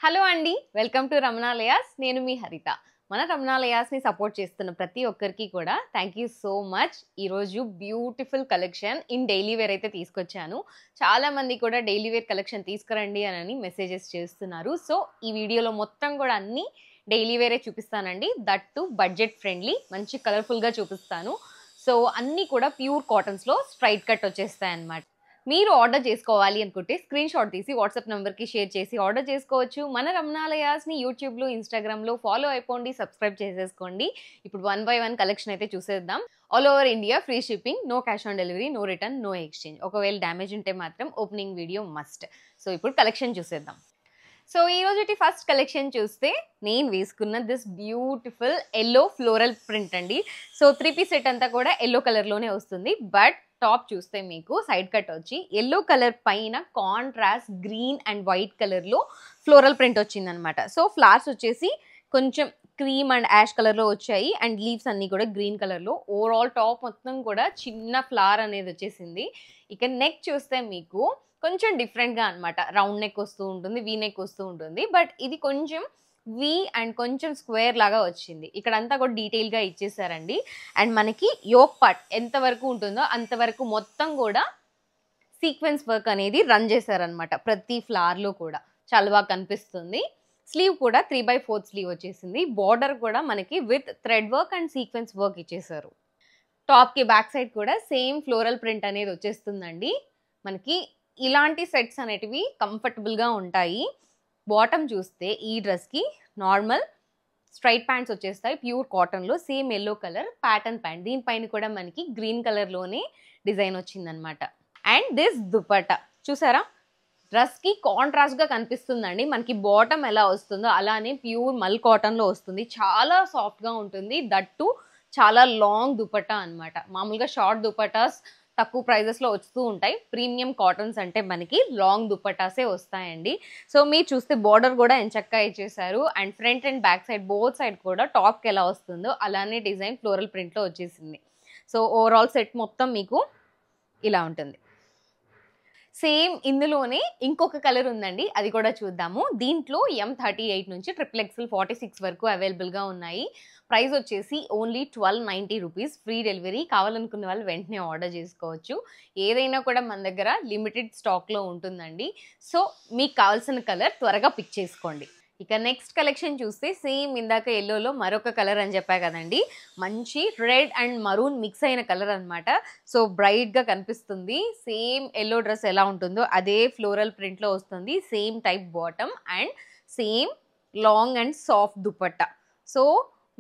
Hello అండి, welcome to రమణాలయాస్. నేను మీ హరిత. మన రమణాలయాస్ని సపోర్ట్ చేస్తున్న ప్రతి ఒక్కరికి కూడా థ్యాంక్ యూ సో మచ్. ఈరోజు beautiful collection in daily wear అయితే తీసుకొచ్చాను. చాలామంది కూడా డైలీ వేర్ కలెక్షన్ తీసుకురండి అని మెసేజెస్ చేస్తున్నారు. సో ఈ వీడియోలో మొత్తం కూడా అన్నీ డైలీ వేరే చూపిస్తానండి. దట్ టు బడ్జెట్ ఫ్రెండ్లీ, మంచి కలర్ఫుల్గా చూపిస్తాను. సో అన్నీ కూడా ప్యూర్ కాటన్స్లో స్ట్రైట్ కట్ వచ్చేస్తాయి అన్నమాట. మీరు ఆర్డర్ చేసుకోవాలి అనుకుంటే స్క్రీన్ షాట్ తీసి వాట్సాప్ నెంబర్కి షేర్ చేసి ఆర్డర్ చేసుకోవచ్చు. మన రమణాలయాస్ని యూట్యూబ్లో, ఇన్స్టాగ్రామ్లో ఫాలో అయిపోండి, సబ్స్క్రైబ్ చేసేసుకోండి. ఇప్పుడు 1 by 1 కలెక్షన్ అయితే చూసేద్దాం. All over India free shipping, no cash on delivery, no return, no exchange. ఒకవేళ డ్యామేజ్ ఉంటే మాత్రం ఓపెనింగ్ వీడియో మస్ట్. సో ఇప్పుడు కలెక్షన్ చూసేద్దాం. సో ఈ రోజుటి ఫస్ట్ కలెక్షన్ చూస్తే నేను వేసుకున్న this beautiful yellow floral print అండి. సో 3 piece సెట్ అంతా కూడా ఎల్లో కలర్లోనే వస్తుంది. బట్ టాప్ చూస్తే మీకు సైడ్ కట్ వచ్చి ఎల్లో కలర్ పైన కాంట్రాస్ట్ గ్రీన్ అండ్ వైట్ కలర్లో ఫ్లోరల్ ప్రింట్ వచ్చిందనమాట. సో ఫ్లవర్స్ వచ్చేసి కొంచెం క్రీమ్ అండ్ యాష్ కలర్లో వచ్చాయి అండ్ లీవ్స్ అన్నీ కూడా గ్రీన్ కలర్లో. ఓవరాల్ టాప్ మొత్తం కూడా చిన్న ఫ్లవర్ అనేది వచ్చేసింది. ఇక నెక్ చూస్తే మీకు కొంచెం డిఫరెంట్గా అనమాట. రౌండ్ నెక్ వస్తూ ఉంటుంది, వీ నెక్ వస్తూ ఉంటుంది. బట్ ఇది కొంచెం వి అండ్ కొంచెం స్క్వేర్ లాగా వచ్చింది. ఇక్కడంతా కూడా డీటెయిల్గా ఇచ్చేసారండి. అండ్ మనకి యోక్ పార్ట్ ఎంతవరకు ఉంటుందో అంతవరకు మొత్తం కూడా సీక్వెన్స్ వర్క్ అనేది రన్ చేశారనమాట. ప్రతి ఫ్లవర్లో కూడా చాలా బాగా కనిపిస్తుంది. స్లీవ్ కూడా 3/4 స్లీవ్ వచ్చేసింది. బార్డర్ కూడా మనకి with thread work and sequence work ఇచ్చేసారు. టాప్కి బ్యాక్ సైడ్ కూడా సేమ్ ఫ్లోరల్ ప్రింట్ అనేది వచ్చేస్తుందండి. మనకి ఇలాంటి సెట్స్ అనేటివి కంఫర్టబుల్గా ఉంటాయి. బాటమ్ చూస్తే ఈ డ్రెస్కి నార్మల్ స్ట్రైట్ ప్యాంట్స్ వచ్చేస్తాయి ప్యూర్ కాటన్లో. Same yellow colour pattern pant, దీనిపైన కూడా మనకి గ్రీన్ కలర్లోనే డిజైన్ వచ్చిందనమాట. అండ్ దిస్ దుపట్టా చూసారా, డ్రెస్కి కాంట్రాస్ట్గా కనిపిస్తుందండి. మనకి బాటమ్ ఎలా వస్తుందో అలానే ప్యూర్ మల్ కాటన్లో వస్తుంది. చాలా సాఫ్ట్గా ఉంటుంది. దట్టు చాలా లాంగ్ దుపట్టా అనమాట. మామూలుగా షార్ట్ దుపట్టాస్ తక్కువ ప్రైజెస్లో వస్తూ ఉంటాయి. ప్రీమియం కాటన్స్ అంటే మనకి లాంగ్ దుపట్టాసే వస్తాయండి. సో మీరు చూస్తే బార్డర్ కూడా ఎంచక్కా ఇచ్చేసారు. And front and back side both side కూడా టాప్కి ఎలా వస్తుందో అలానే డిజైన్ ఫ్లోరల్ ప్రింట్లో వచ్చేసింది. సో ఓవరాల్ సెట్ మొత్తం మీకు ఇలా ఉంటుంది. సేమ్ ఇందులోనే ఇంకొక కలర్ ఉందండి, అది కూడా చూద్దాము. దీంట్లో M38 నుంచి XXL 46 వరకు అవైలబుల్గా ఉన్నాయి. ప్రైస్ వచ్చేసి ఓన్లీ 1290 రూపీస్. Free delivery. కావాలనుకున్న వాళ్ళు వెంటనే ఆర్డర్ చేసుకోవచ్చు. ఏదైనా కూడా మన దగ్గర లిమిటెడ్ స్టాక్లో ఉంటుందండి. సో మీకు కావాల్సిన కలర్ త్వరగా పిక్ చేసుకోండి. ఇక నెక్స్ట్ కలెక్షన్ చూస్తే సేమ్ ఇందాక ఎల్లోలో మరొక కలర్ అని చెప్పా కదండి, మంచి రెడ్ అండ్ మరూన్ మిక్స్ అయిన కలర్ అనమాట. సో బ్రైట్గా కనిపిస్తుంది. సేమ్ ఎల్లో డ్రెస్ ఎలా ఉంటుందో అదే ఫ్లోరల్ ప్రింట్లో వస్తుంది. Same type bottom and same long and soft dupatta. So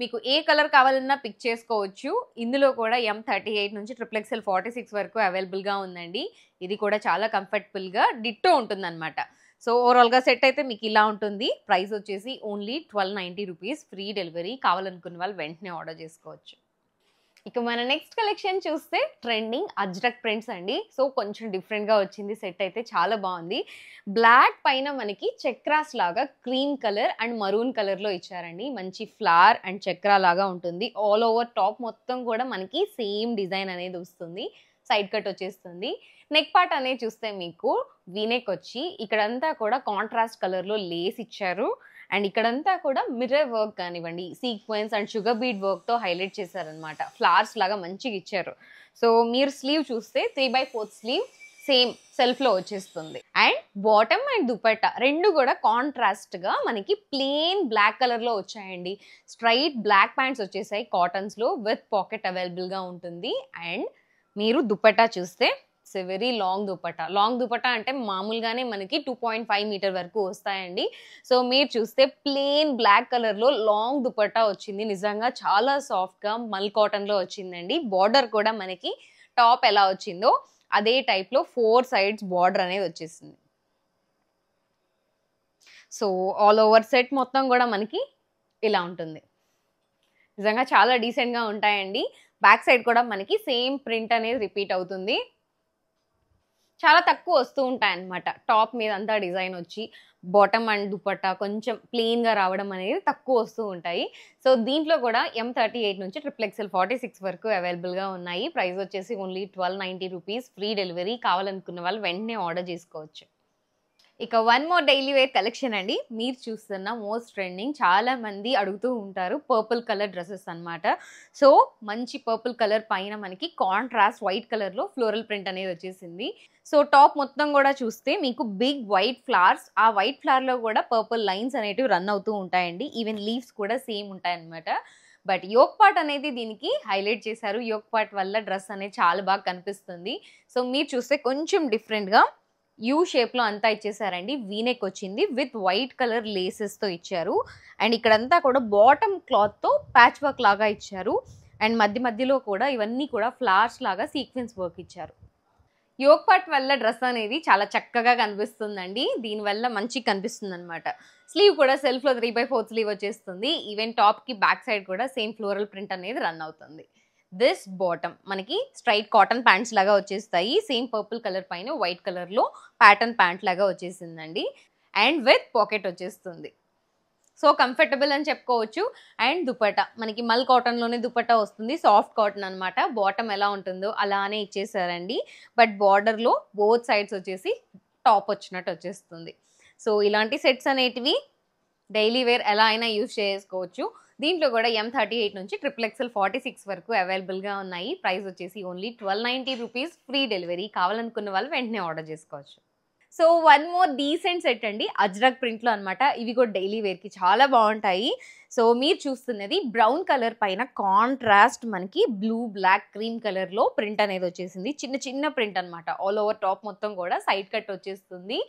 మీకు ఏ కలర్ కావాలన్నా పిక్ చేసుకోవచ్చు. ఇందులో కూడా M38 నుంచి XXL 46 వరకు అవైలబుల్గా ఉందండి. ఇది కూడా చాలా కంఫర్టబుల్గా డిట్టో ఉంటుందన్నమాట. సో ఓవరాల్గా సెట్ అయితే మీకు ఇలా ఉంటుంది. ప్రైస్ వచ్చేసి ఓన్లీ 1290 రూపీస్. Free delivery. కావాలనుకున్న వాళ్ళు వెంటనే ఆర్డర్ చేసుకోవచ్చు. ఇక మన నెక్స్ట్ కలెక్షన్ చూస్తే ట్రెండింగ్ అజ్రక్ ప్రింట్స్ అండి. సో కొంచెం డిఫరెంట్గా వచ్చింది. సెట్ అయితే చాలా బాగుంది. బ్లాక్ పైన మనకి చక్రాస్ లాగా క్రీమ్ కలర్ అండ్ మరూన్ కలర్లో ఇచ్చారండి. మంచి ఫ్లవర్ అండ్ చక్రా లాగా ఉంటుంది. ఆల్ ఓవర్ టాప్ మొత్తం కూడా మనకి సేమ్ డిజైన్ అనేది వస్తుంది. సైడ్ కట్ వచ్చేస్తుంది. నెక్ పార్ట్ అనేది చూస్తే మీకు వీనెక్ వచ్చి ఇక్కడంతా కూడా కాంట్రాస్ట్ కలర్లో లేస్ ఇచ్చారు. అండ్ ఇక్కడంతా కూడా మిర్రర్ వర్క్ కానివ్వండి, సీక్వెన్స్ అండ్ షుగర్ బీడ్ వర్క్తో హైలైట్ చేశారనమాట. ఫ్లవర్స్ లాగా మంచిగా ఇచ్చారు. సో మీరు స్లీవ్ చూస్తే 3/4 స్లీవ్ సేమ్ సెల్ఫ్లో వచ్చేస్తుంది. అండ్ బాటమ్ అండ్ దుపట్టా రెండు కూడా కాంట్రాస్ట్గా మనకి ప్లెయిన్ బ్లాక్ కలర్లో వచ్చాయండి. స్ట్రైట్ బ్లాక్ ప్యాంట్స్ వచ్చేసాయి కాటన్స్లో విత్ పాకెట్ అవైలబుల్గా ఉంటుంది. అండ్ మీరు దుపట్టా చూస్తే it's a very long dupatta. Long dupatta అంటే మామూలుగానే మనకి 2.5 మీటర్ వరకు వస్తాయండి. సో మీరు చూస్తే ప్లెయిన్ బ్లాక్ కలర్లో లాంగ్ దుపట్టా వచ్చింది. నిజంగా చాలా సాఫ్ట్గా మల్ కాటన్లో వచ్చిందండి. బార్డర్ కూడా మనకి టాప్ ఎలా వచ్చిందో అదే టైప్లో 4 sides బార్డర్ అనేది వచ్చేసింది. సో ఆల్ ఓవర్ సెట్ మొత్తం కూడా మనకి ఇలా ఉంటుంది. నిజంగా చాలా డీసెంట్గా ఉంటాయండి. బ్యాక్ సైడ్ కూడా మనకి సేమ్ ప్రింట్ అనేది రిపీట్ అవుతుంది. చాలా తక్కువ వస్తూ ఉంటాయి అన్నమాట. టాప్ మీద అంతా డిజైన్ వచ్చి బాటమ్ అండ్ దుపట్టా కొంచెం ప్లెయిన్గా రావడం అనేది తక్కువ వస్తూ ఉంటాయి. సో దీంట్లో కూడా M38 నుంచి XXL 46 వరకు అవైలబుల్గా ఉన్నాయి. ప్రైస్ వచ్చేసి ఓన్లీ 1290 రూపీస్. Free delivery. కావాలనుకున్న వాళ్ళు వెంటనే ఆర్డర్ చేసుకోవచ్చు. ఇక one more daily wear collection అండి. మీరు చూస్తున్న మోస్ట్ ట్రెండింగ్, చాలా మంది అడుగుతూ ఉంటారు పర్పుల్ కలర్ డ్రెస్సెస్ అన్నమాట. సో మంచి పర్పుల్ కలర్ పైన మనకి కాంట్రాస్ట్ వైట్ కలర్లో ఫ్లోరల్ ప్రింట్ అనేది వచ్చేసింది. సో టాప్ మొత్తం కూడా చూస్తే మీకు బిగ్ వైట్ ఫ్లవర్స్, ఆ వైట్ ఫ్లవర్లో కూడా పర్పుల్ లైన్స్ అనేటివి రన్ అవుతూ ఉంటాయండి. ఈవెన్ లీవ్స్ కూడా సేమ్ ఉంటాయన్నమాట. బట్ యోక్ పార్ట్ అనేది దీనికి హైలైట్ చేశారు. యోక్ పార్ట్ వల్ల డ్రెస్ అనేది చాలా బాగా కనిపిస్తుంది. సో మీరు చూస్తే కొంచెం డిఫరెంట్గా యూ షేప్లో అంతా ఇచ్చేసారండి. వీనెక్ వచ్చింది విత్ వైట్ కలర్ లేసెస్తో ఇచ్చారు. అండ్ ఇక్కడంతా కూడా బాటమ్ క్లాత్తో ప్యాచ్ వర్క్ లాగా ఇచ్చారు. అండ్ మధ్య మధ్యలో కూడా ఇవన్నీ కూడా ఫ్లవర్స్ లాగా సీక్వెన్స్ వర్క్ ఇచ్చారు. యోక్ పార్ట్ వల్ల డ్రెస్ అనేది చాలా చక్కగా కనిపిస్తుందండి. దీనివల్ల మంచిగా కనిపిస్తుంది అనమాట. స్లీవ్ కూడా సెల్ఫ్లో 3/4 స్లీవ్ వచ్చేస్తుంది. ఈవెన్ టాప్కి బ్యాక్ సైడ్ కూడా సేమ్ ఫ్లోరల్ ప్రింట్ అనేది రన్ అవుతుంది. దిస్ బాటమ్ మనకి స్ట్రైట్ కాటన్ ప్యాంట్స్ లాగా వచ్చేస్తాయి. సేమ్ పర్పుల్ కలర్ పైన వైట్ కలర్లో ప్యాటర్న్ ప్యాంట్ లాగా వచ్చేసిందండి. అండ్ విత్ పాకెట్ వచ్చేస్తుంది. సో కంఫర్టబుల్ అని చెప్పుకోవచ్చు. అండ్ దుపట్టా మనకి మల్ కాటన్లోనే దుపట్టా వస్తుంది. సాఫ్ట్ కాటన్ అనమాట. బాటమ్ ఎలా ఉంటుందో అలానే ఇచ్చేసారండి. బట్ బార్డర్లో బోత్ సైడ్స్ వచ్చేసి టాప్ వచ్చినట్టు వచ్చేస్తుంది. సో ఇలాంటి సెట్స్ అనేటివి డైలీ వేర్ ఎలా అయినా యూజ్ చేసుకోవచ్చు. దీంట్లో కూడా M38 నుంచి XXL 46 వరకు అవైలబుల్గా ఉన్నాయి. ప్రైస్ వచ్చేసి ఓన్లీ 1290 రూపీస్, ఫ్రీ డెలివరీ. కావాలనుకున్న వాళ్ళు వెంటనే ఆర్డర్ చేసుకోవచ్చు. So one more decent set అండి, అజ్రక్ ప్రింట్లో అనమాట. ఇవి కూడా డైలీ వేర్కి చాలా బాగుంటాయి. సో మీరు చూస్తున్నది బ్రౌన్ కలర్ పైన కాంట్రాస్ట్ మనకి బ్లూ బ్లాక్ క్రీమ్ కలర్లో ప్రింట్ అనేది వచ్చేసింది. చిన్న చిన్న ప్రింట్ అనమాట. ఆల్ ఓవర్ టాప్ మొత్తం కూడా సైడ్ కట్ వచ్చేస్తుంది.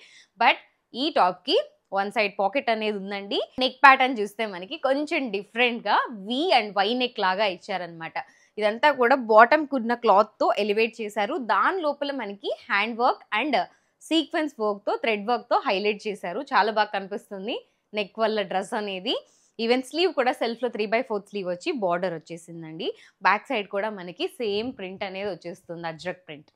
బట్ ఈ టాప్కి వన్ సైడ్ పాకెట్ అనేది ఉందండి. నెక్ ప్యాటర్న్ చూస్తే మనకి కొంచెం డిఫరెంట్గా వి అండ్ వై నెక్ లాగా ఇచ్చారనమాట. ఇదంతా కూడా బాటమ్కి ఉన్న క్లాత్తో ఎలివేట్ చేశారు. దాని లోపల మనకి హ్యాండ్ వర్క్ అండ్ సీక్వెన్స్ వర్క్తో థ్రెడ్ వర్క్తో హైలైట్ చేశారు. చాలా బాగా కనిపిస్తుంది నెక్ వల్ల డ్రెస్ అనేది. ఈవెన్ స్లీవ్ కూడా సెల్ఫ్లో 3/4 స్లీవ్ వచ్చి బార్డర్ వచ్చేసిందండి. బ్యాక్ సైడ్ కూడా మనకి సేమ్ ప్రింట్ అనేది వచ్చేస్తుంది, Ajrakh print.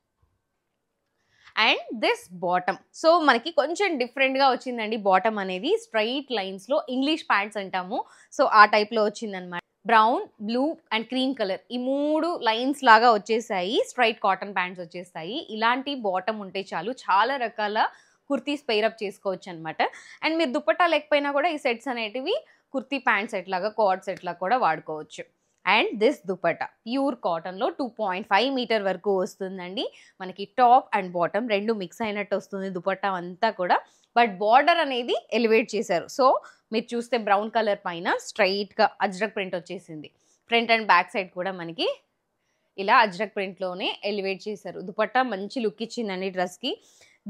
And this bottom, so మనకి కొంచెం డిఫరెంట్గా వచ్చిందండి. బాటమ్ అనేది స్ట్రైట్ లైన్స్లో ఇంగ్లీష్ ప్యాంట్స్ అంటాము, సో ఆ టైప్లో వచ్చిందనమాట. Brown, blue and cream colour, ఈ 3 లైన్స్ లాగా వచ్చేసాయి. స్ట్రైట్ కాటన్ ప్యాంట్స్ వచ్చేస్తాయి. ఇలాంటి బాటమ్ ఉంటే చాలు, చాలా రకాల కుర్తీస్ పెయిరప్ చేసుకోవచ్చు అనమాట. అండ్ మీరు దుపట్టా లేకపోయినా కూడా ఈ సెట్స్ అనేటివి కుర్తీ ప్యాంట్ సెట్ లాగా, కోట్ సెట్ లాగా కూడా వాడుకోవచ్చు. అండ్ దిస్ దుపట్టా ప్యూర్ కాటన్లో 2.5 మీటర్ వరకు వస్తుందండి. మనకి టాప్ అండ్ బాటమ్ రెండు మిక్స్ అయినట్టు వస్తుంది దుపట్టా అంతా కూడా. బట్ బార్డర్ అనేది ఎలివేట్ చేశారు. సో మీరు చూస్తే బ్రౌన్ కలర్ పైన స్ట్రైట్గా అజ్రక్ ప్రింట్ వచ్చేసింది. ఫ్రంట్ అండ్ బ్యాక్ సైడ్ కూడా మనకి ఇలా అజ్రక్ ప్రింట్లోనే ఎలివేట్ చేశారు. దుపట్టా మంచి లుక్ ఇచ్చిందండి డ్రెస్కి.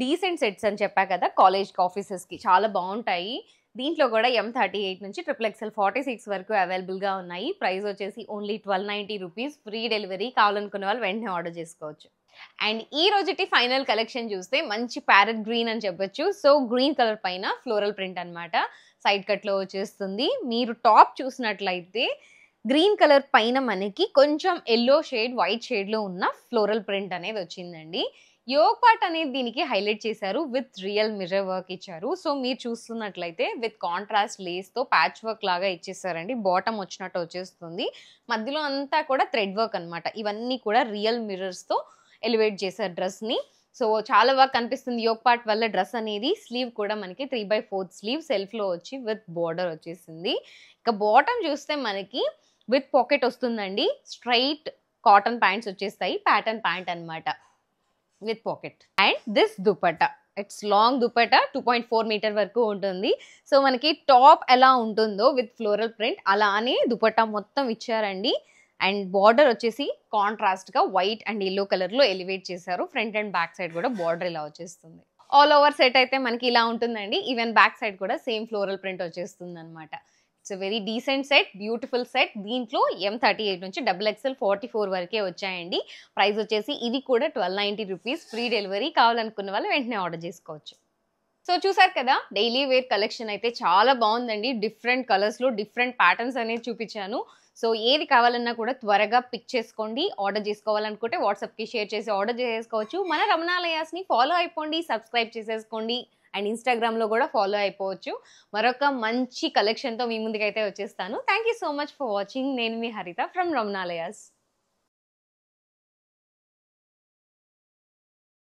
డీసెంట్ సెట్స్ అని చెప్పా కదా, కాలేజ్కి, ఆఫీసెస్కి చాలా బాగుంటాయి. దీంట్లో కూడా M38 నుంచి XXL 46 వరకు అవైలబుల్గా ఉన్నాయి. ప్రైస్ వచ్చేసి ఓన్లీ 1290 రూపీస్, ఫ్రీ డెలివరీ. కావాలనుకున్న వాళ్ళు వెంటనే ఆర్డర్ చేసుకోవచ్చు. అండ్ ఈ రోజుటి ఫైనల్ కలెక్షన్ చూస్తే మంచి ప్యారెట్ గ్రీన్ అని చెప్పొచ్చు. సో గ్రీన్ కలర్ పైన ఫ్లోరల్ ప్రింట్ అనమాట, సైడ్ కట్లో వచ్చేస్తుంది. మీరు టాప్ చూసినట్లయితే గ్రీన్ కలర్ పైన మనకి కొంచెం ఎల్లో షేడ్, వైట్ షేడ్లో ఉన్న ఫ్లోరల్ ప్రింట్ అనేది వచ్చిందండి. యోక్ పార్ట్ అనేది దీనికి హైలైట్ చేశారు. విత్ రియల్ మిర్రర్ వర్క్ ఇచ్చారు. సో మీరు చూస్తున్నట్లయితే విత్ కాంట్రాస్ట్ లేస్తో ప్యాచ్ వర్క్ లాగా ఇచ్చేసారండి. బాటమ్ వచ్చినట్టు వచ్చేస్తుంది. మధ్యలో అంతా కూడా థ్రెడ్ వర్క్ అనమాట. ఇవన్నీ కూడా రియల్ మిర్రర్స్తో ఎలివేట్ చేశారు డ్రెస్ని. సో చాలా బాగా కనిపిస్తుంది యోక్ పార్ట్ వల్ల డ్రెస్ అనేది. స్లీవ్ కూడా మనకి 3/4 స్లీవ్ సెల్ఫ్లో వచ్చి విత్ బార్డర్ వచ్చేసింది. ఇక బాటమ్ చూస్తే మనకి విత్ పాకెట్ వస్తుందండి. స్ట్రైట్ కాటన్ ప్యాంట్స్ వచ్చేస్తాయి, ప్యాటర్న్ ప్యాంట్ అనమాట with pocket. And this dupatta, it's long dupatta, 2.4 metre వరకు ఉంటుంది. సో మనకి టాప్ ఎలా ఉంటుందో విత్ ఫ్లోరల్ ప్రింట్ అలానే దుపట్టా మొత్తం ఇచ్చారండి. అండ్ బార్డర్ వచ్చేసి కాంట్రాస్ట్గా వైట్ అండ్ ఎల్లో కలర్లో ఎలివేట్ చేశారు. ఫ్రంట్ అండ్ బ్యాక్ సైడ్ కూడా బార్డర్ ఇలా వచ్చేస్తుంది. ఆల్ ఓవర్ సెట్ అయితే మనకి ఇలా ఉంటుందండి. ఈవెన్ బ్యాక్ సైడ్ కూడా సేమ్ ఫ్లోరల్ ప్రింట్ వచ్చేస్తుంది అనమాట. It's very decent set, beautiful set. దీంట్లో M38 నుంచి XXL 44 వరకే వచ్చాయండి. ప్రైస్ వచ్చేసి ఇది కూడా 1290 రూపీస్, ఫ్రీ డెలివరీ. కావాలనుకున్న వాళ్ళు వెంటనే ఆర్డర్ చేసుకోవచ్చు. సో చూసారు కదా, డైలీ వేర్ కలెక్షన్ అయితే చాలా బాగుందండి. డిఫరెంట్ కలర్స్లో డిఫరెంట్ ప్యాటర్న్స్ అనేది చూపించాను. సో ఏది కావాలన్నా కూడా త్వరగా పిక్ చేసుకోండి. ఆర్డర్ చేసుకోవాలనుకుంటే వాట్సాప్కి షేర్ చేసి ఆర్డర్ చేసుకోవచ్చు. మన రమణాలయాస్ని ఫాలో అయిపోండి, సబ్స్క్రైబ్ చేసేసుకోండి. అండ్ ఇన్స్టాగ్రామ్లో కూడా ఫాలో అయిపోవచ్చు. మరొక మంచి కలెక్షన్తో మీ ముందుకైతే వచ్చేస్తాను. Thank you so much for watching. నేను మీ హరిత ఫ్రమ్ రమణాలయాస్.